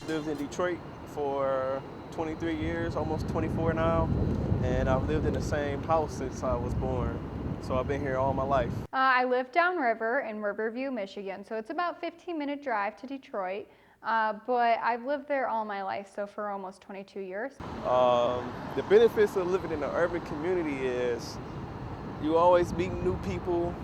lived in Detroit for 23 years, almost 24 now, and I've lived in the same house since I was born. So I've been here all my life. I live downriver in Riverview, Michigan, so it's about 15-minute drive to Detroit, but I've lived there all my life, so for almost 22 years. The benefits of living in an urban community is you always meet new people.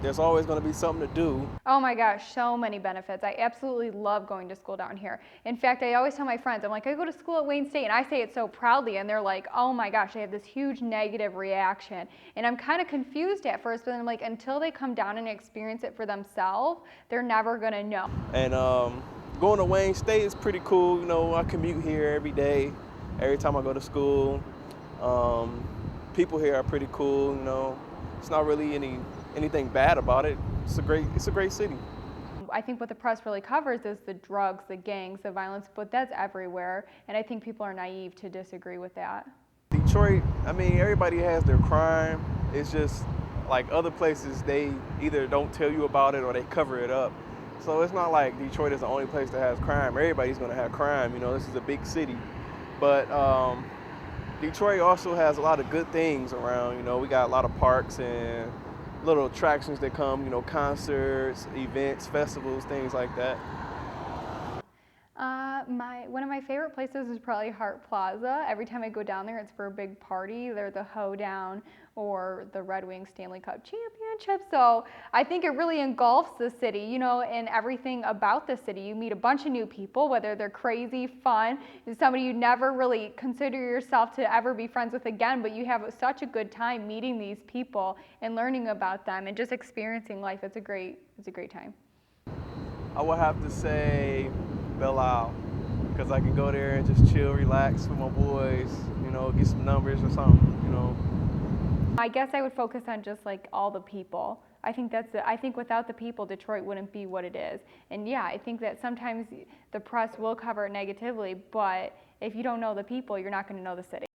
There's always going to be something to do. Oh my gosh, so many benefits. I absolutely love going to school down here. In fact, I always tell my friends, I'm like, I go to school at Wayne State, and I say it so proudly, and they're like, oh my gosh, they have this huge negative reaction. And I'm kind of confused at first, but then I'm like, until they come down and experience it for themselves, they're never gonna know. And going to Wayne State is pretty cool. You know, I commute here every day, every time I go to school. People here are pretty cool. You know, it's not really anything bad about it. It's a great city. I think what the press really covers is the drugs, the gangs, the violence, but that's everywhere, and I think people are naive to disagree with that. Detroit, I mean, everybody has their crime. It's just like other places, they either don't tell you about it or they cover it up. So it's not like Detroit is the only place that has crime. Everybody's gonna have crime, you know, this is a big city. But Detroit also has a lot of good things around, you know, we got a lot of parks and little attractions that come, you know, concerts, events, festivals, things like that. One of my favorite places is probably Hart Plaza. Every time I go down there, it's for a big party, either the Hoedown or the Red Wings Stanley Cup Championship. So I think it really engulfs the city, you know, and everything about the city. You meet a bunch of new people, whether they're crazy, fun, and somebody you never really consider yourself to ever be friends with again, but you have such a good time meeting these people and learning about them and just experiencing life. It's a great time. I would have to say Belle Isle, because I can go there and just chill, relax with my boys, you know, get some numbers or something, you know. I guess I would focus on just like all the people. I think without the people, Detroit wouldn't be what it is. And yeah, I think that sometimes the press will cover it negatively, but if you don't know the people, you're not going to know the city.